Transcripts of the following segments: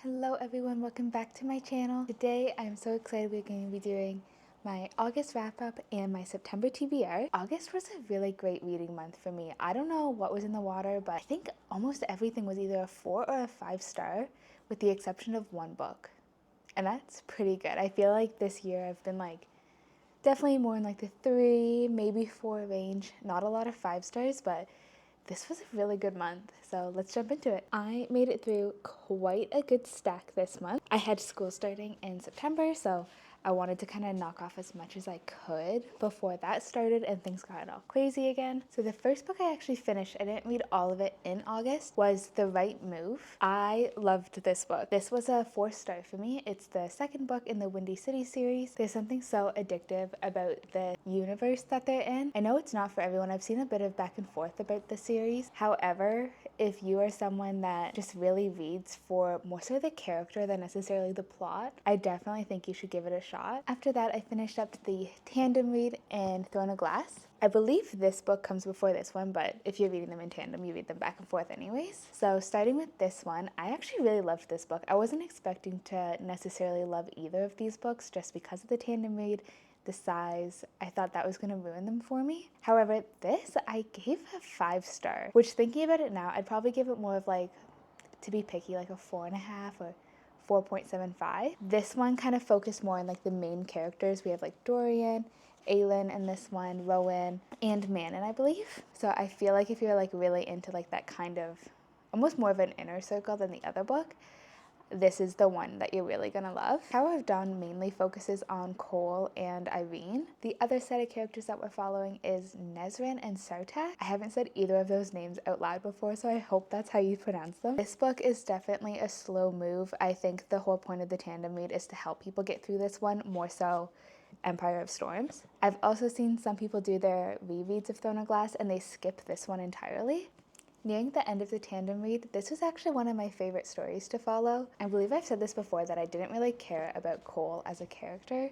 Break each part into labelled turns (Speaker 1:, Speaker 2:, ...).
Speaker 1: Hello everyone, welcome back to my channel. Today I'm so excited we're going to be doing my August wrap-up and my September TBR. August was a really great reading month for me. I don't know what was in the water, but I think almost everything was either a 4 or a 5 star with the exception of one book. And that's pretty good. I feel like this year I've been definitely more in the 3, maybe 4 range. Not a lot of 5 stars, but this was a really good month, so let's jump into it. I made it through quite a good stack this month. I had school starting in September, so I wanted to kind of knock off as much as I could before that started and things got all crazy again. So the first book I actually finished, I didn't read all of it in August, was The Right Move. I loved this book. This was a 4 star for me. It's the second book in the Windy City series. There's something so addictive about the universe that they're in. I know it's not for everyone. I've seen a bit of back and forth about the series. However, if you are someone that just really reads for more so the character than necessarily the plot, I definitely think you should give it a shot. After that, I finished up the tandem read in Throne of Glass. I believe this book comes before this one, but if you're reading them in tandem, you read them back and forth anyways. So starting with this one, I actually really loved this book. I wasn't expecting to necessarily love either of these books just because of the tandem read, the size. I thought that was going to ruin them for me. However, this I gave a 5 star, which thinking about it now, I'd probably give it more of to be picky, like a 4.5 or 4.75. This one kind of focused more on the main characters. We have Dorian, Aelin in this one, Rowan, and Manon, I believe. So I feel like if you're really into that kind of almost more of an inner circle than the other book, this is the one that you're really gonna love. Tower of Dawn mainly focuses on Cole and Irene. The other set of characters that we're following is Nezran and Sartak. I haven't said either of those names out loud before, so I hope that's how you pronounce them. This book is definitely a slow move. I think the whole point of the tandem read is to help people get through this one, more so Empire of Storms. I've also seen some people do their rereads of Throne of Glass and they skip this one entirely. Nearing the end of the tandem read, this was actually one of my favorite stories to follow. I believe I've said this before that I didn't really care about Cole as a character.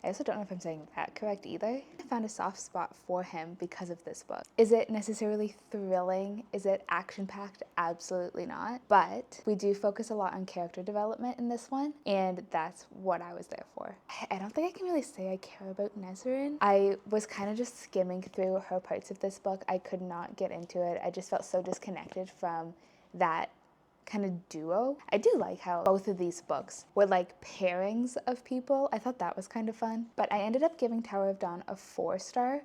Speaker 1: I also don't know if I'm saying that correct either. I found a soft spot for him because of this book. Is it necessarily thrilling? Is it action-packed? Absolutely not. But we do focus a lot on character development in this one, and that's what I was there for. I don't think I can really say I care about Nezran. I was kind of just skimming through her parts of this book. I could not get into it. I just felt so disconnected from that kind of duo. I do like how both of these books were pairings of people. I thought that was kind of fun. But I ended up giving Tower of Dawn a 4 star.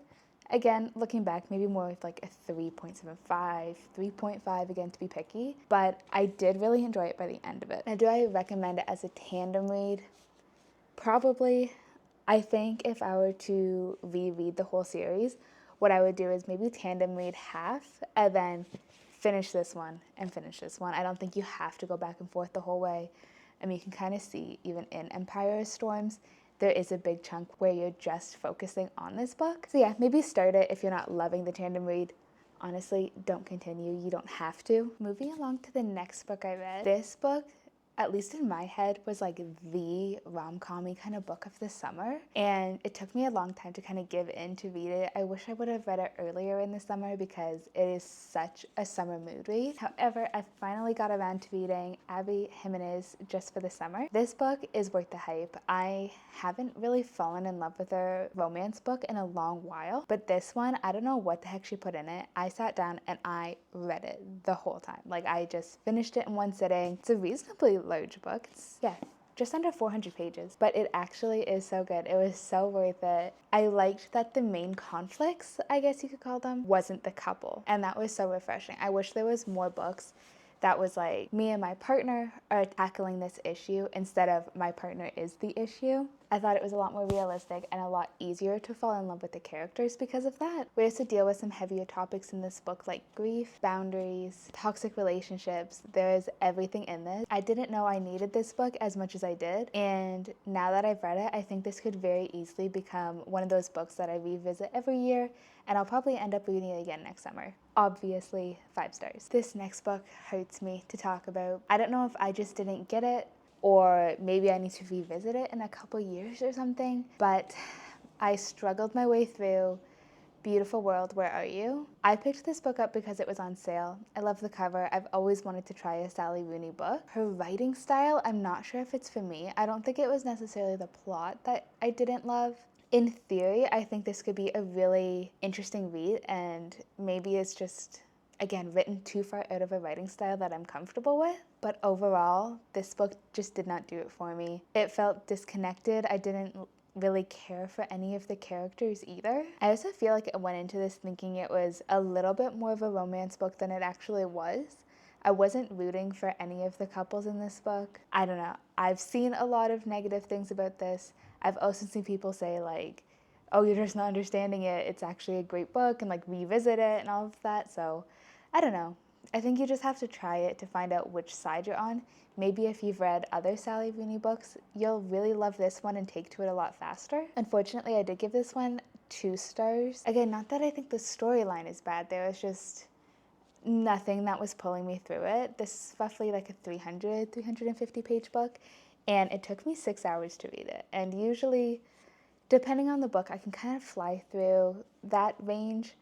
Speaker 1: Again, looking back, maybe more with a 3.75, 3.5 again to be picky. But I did really enjoy it by the end of it. Now, do I recommend it as a tandem read? Probably. I think if I were to reread the whole series, what I would do is maybe tandem read half and then finish this one and finish this one. I don't think you have to go back and forth the whole way. I mean, you can kind of see even in Empire of Storms, there is a big chunk where you're just focusing on this book. So yeah, maybe start it if you're not loving the tandem read. Honestly, don't continue. You don't have to. Moving along to the next book I read. This book, at least in my head, was the rom-com-y kind of book of the summer, and it took me a long time to kind of give in to read it. I wish I would have read it earlier in the summer because it is such a summer mood read. However, I finally got around to reading Abby Jimenez Just for the Summer. This book is worth the hype. I haven't really fallen in love with a romance book in a long while, but this one, I don't know what the heck she put in it. I sat down and I read it the whole time. I just finished it in one sitting. It's a reasonably large book. It's, yeah, just under 400 pages, but it actually is so good. It was so worth it. I liked that the main conflicts, I guess you could call them, wasn't the couple, and that was so refreshing. I wish there was more books that was me and my partner are tackling this issue instead of my partner is the issue. I thought it was a lot more realistic and a lot easier to fall in love with the characters because of that. We also deal with some heavier topics in this book like grief, boundaries, toxic relationships. There is everything in this. I didn't know I needed this book as much as I did, and now that I've read it, I think this could very easily become one of those books that I revisit every year, and I'll probably end up reading it again next summer. Obviously, 5 stars. This next book hurts me to talk about. I don't know if I just didn't get it, or maybe I need to revisit it in a couple years or something, but I struggled my way through Beautiful World, Where Are You? I picked this book up because it was on sale. I love the cover. I've always wanted to try a Sally Rooney book. Her writing style, I'm not sure if it's for me. I don't think it was necessarily the plot that I didn't love. In theory, I think this could be a really interesting read, and maybe it's just, again, written too far out of a writing style that I'm comfortable with. But overall, this book just did not do it for me. It felt disconnected. I didn't really care for any of the characters either. I also feel like I went into this thinking it was a little bit more of a romance book than it actually was. I wasn't rooting for any of the couples in this book. I don't know. I've seen a lot of negative things about this. I've also seen people say like, oh, you're just not understanding it. It's actually a great book, and like revisit it and all of that. So I don't know. I think you just have to try it to find out which side you're on. Maybe if you've read other Sally Rooney books, you'll really love this one and take to it a lot faster. Unfortunately, I did give this one 2 stars. Again, not that I think the storyline is bad. There was just nothing that was pulling me through it. This is roughly like a 350 page book, and it took me 6 hours to read it. And usually, depending on the book, I can kind of fly through that range.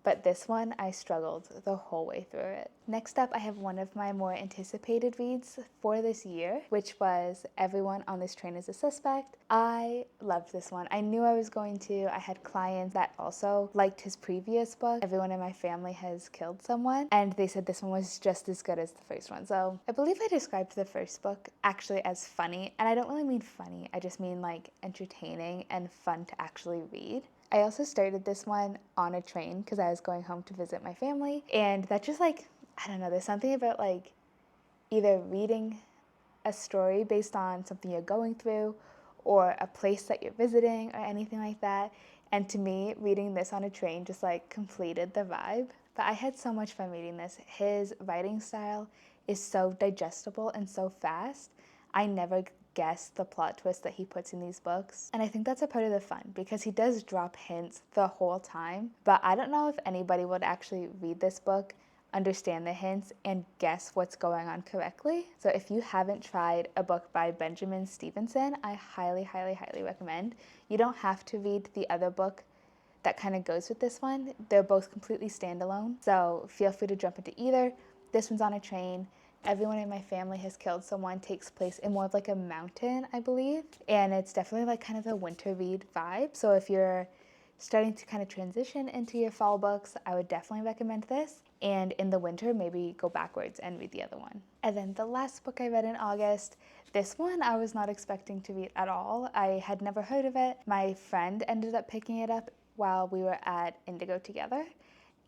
Speaker 1: But this one, I struggled the whole way through it. Next up, I have one of my more anticipated reads for this year, which was Everyone on This Train is a Suspect. I loved this one. I knew I was going to. I had clients that also liked his previous book, Everyone in My Family Has Killed Someone, and they said this one was just as good as the first one. So I believe I described the first book actually as funny, and I don't really mean funny. I just mean like entertaining and fun to actually read. I also started this one on a train because I was going home to visit my family, and that just like, I don't know, there's something about like either reading a story based on something you're going through or a place that you're visiting or anything like that. And to me, reading this on a train just like completed the vibe. But I had so much fun reading this. His writing style is so digestible and so fast. I never guess the plot twist that he puts in these books. And I think that's a part of the fun because he does drop hints the whole time. But I don't know if anybody would actually read this book, understand the hints, and guess what's going on correctly. So if you haven't tried a book by Benjamin Stevenson, I highly, highly, highly recommend. You don't have to read the other book that kind of goes with this one. They're both completely standalone. So feel free to jump into either. This one's on a train. Everyone in My Family Has Killed Someone takes place in more of like a mountain, I believe. And it's definitely like kind of a winter read vibe. So if you're starting to kind of transition into your fall books, I would definitely recommend this. And in the winter, maybe go backwards and read the other one. And then the last book I read in August, this one I was not expecting to read at all. I had never heard of it. My friend ended up picking it up while we were at Indigo together.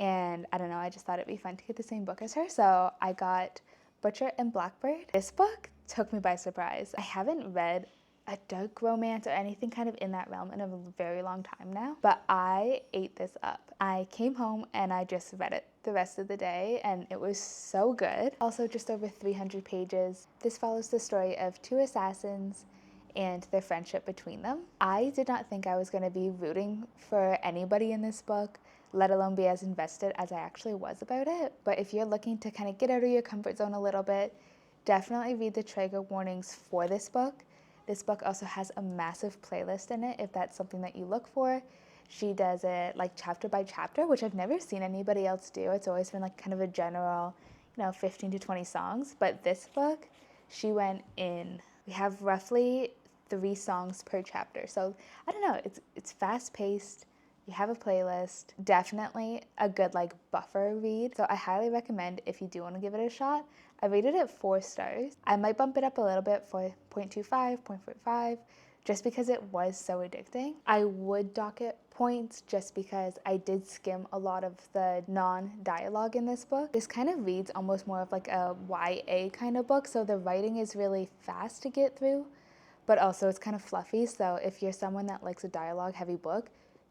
Speaker 1: And I don't know, I just thought it'd be fun to get the same book as her. So I got Butcher and Blackbird. This book took me by surprise. I haven't read a dark romance or anything kind of in that realm in a very long time now, but I ate this up. I came home and I just read it the rest of the day, and it was so good. Also just over 300 pages. This follows the story of 2 assassins and their friendship between them. I did not think I was going to be rooting for anybody in this book, let alone be as invested as I actually was about it. But if you're looking to kind of get out of your comfort zone a little bit, definitely read the trigger warnings for this book. This book also has a massive playlist in it if that's something that you look for. She does it like chapter by chapter, which I've never seen anybody else do. It's always been like kind of a general, 15 to 20 songs. But this book, she went in. We have roughly 3 songs per chapter. So I don't know, it's fast paced. You have a playlist, definitely a good like buffer read. So I highly recommend if you do want to give it a shot. I rated it 4 stars. I might bump it up a little bit for 0.25, 0.45, just because it was so addicting. I would dock it points just because I did skim a lot of the non-dialogue in this book. This kind of reads almost more of like a YA kind of book, so the writing is really fast to get through, but also it's kind of fluffy. So if you're someone that likes a dialogue heavy book,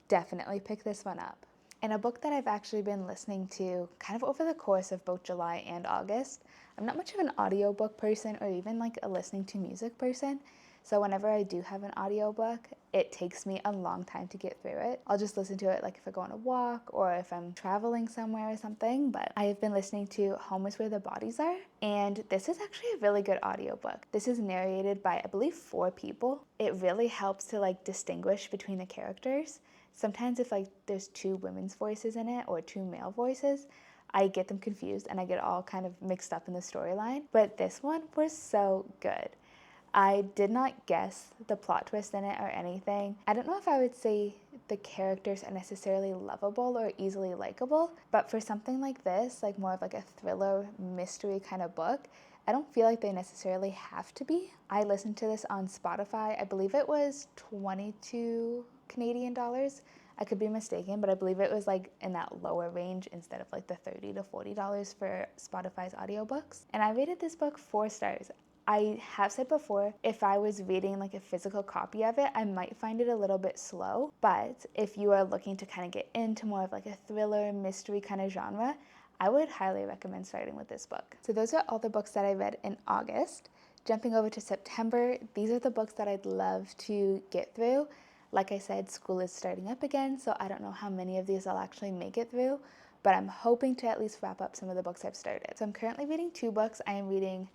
Speaker 1: definitely pick this one up. And a book that I've actually been listening to kind of over the course of both July and August. I'm not much of an audiobook person or even like a listening to music person. So whenever I do have an audiobook, it takes me a long time to get through it. I'll just listen to it like if I go on a walk or if I'm traveling somewhere or something. But I have been listening to Home is Where the Bodies Are. And this is actually a really good audiobook. This is narrated by, I believe, 4 people. It really helps to like distinguish between the characters. Sometimes if like there's two women's voices in it or two male voices, I get them confused and I get all kind of mixed up in the storyline. But this one was so good. I did not guess the plot twist in it or anything. I don't know if I would say the characters are necessarily lovable or easily likable, but for something like this, like more of like a thriller mystery kind of book, I don't feel like they necessarily have to be. I listened to this on Spotify. I believe it was 22 Canadian dollars. I could be mistaken, but I believe it was like in that lower range instead of like the $30 to $40 for Spotify's audiobooks. And I rated this book 4 stars. I have said before, if I was reading like a physical copy of it, I might find it a little bit slow. But if you are looking to kind of get into more of like a thriller, mystery kind of genre, I would highly recommend starting with this book. So those are all the books that I read in August. Jumping over to September, these are the books that I'd love to get through. Like I said, school is starting up again, so I don't know how many of these I'll actually make it through, but I'm hoping to at least wrap up some of the books I've started. So I'm currently reading 2 books. I am reading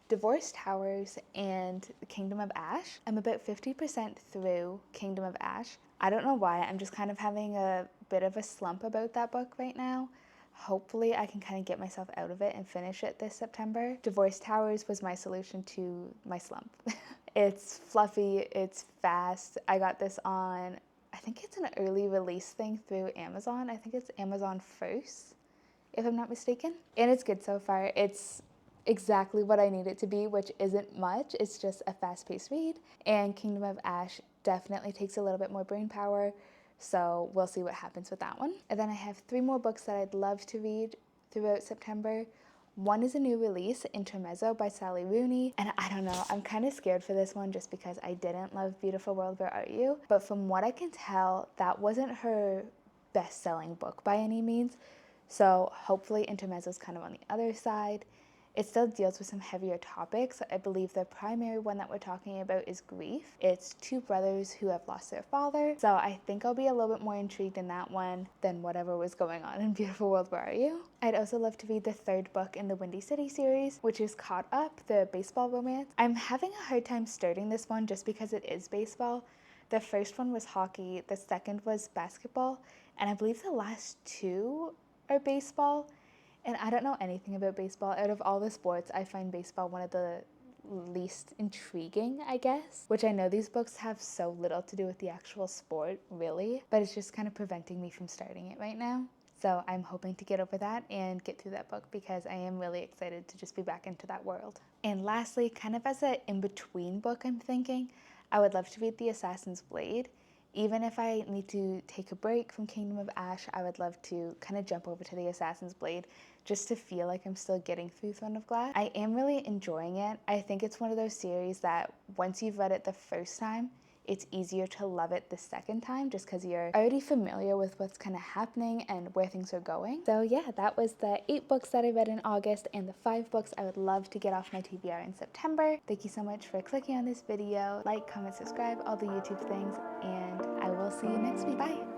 Speaker 1: Divorce Towers and Kingdom of Ash. I'm about 50% through Kingdom of Ash. I don't know why, I'm just kind of having a bit of a slump about that book right now. Hopefully I can kind of get myself out of it and finish it this September. Divorce Towers was my solution to my slump. It's fluffy, it's fast. I got this on, I think it's an early release thing through Amazon. I think it's Amazon first, if I'm not mistaken. And it's good so far. It's exactly what I need it to be, which isn't much. It's just a fast-paced read. And Kingdom of Ash definitely takes a little bit more brain power, so we'll see what happens with that one. And then I have 3 more books that I'd love to read throughout September. One is a new release, Intermezzo by Sally Rooney, and I don't know, I'm kind of scared for this one just because I didn't love Beautiful World, Where Are You? But from what I can tell, that wasn't her best-selling book by any means, so hopefully Intermezzo's kind of on the other side. It still deals with some heavier topics. I believe the primary one that we're talking about is grief. It's 2 brothers who have lost their father, so I think I'll be a little bit more intrigued in that one than whatever was going on in Beautiful World, Where Are You? I'd also love to read the 3rd book in the Windy City series, which is Caught Up, the baseball romance. I'm having a hard time starting this one just because it is baseball. The first one was hockey, the second was basketball, and I believe the last 2 are baseball. And I don't know anything about baseball. Out of all the sports, I find baseball one of the least intriguing, I guess. Which I know these books have so little to do with the actual sport, really. But it's just kind of preventing me from starting it right now. So I'm hoping to get over that and get through that book because I am really excited to just be back into that world. And lastly, kind of as an in-between book I'm thinking, I would love to read The Assassin's Blade. Even if I need to take a break from Kingdom of Ash, I would love to kind of jump over to The Assassin's Blade just to feel like I'm still getting through Throne of Glass. I am really enjoying it. I think it's one of those series that once you've read it the first time, it's easier to love it the second time just because you're already familiar with what's kind of happening and where things are going. So yeah, that was the 8 books that I read in August and the 5 books I would love to get off my TBR in September. Thank you so much for clicking on this video. Like, comment, subscribe, all the YouTube things, and I will see you next week. Bye!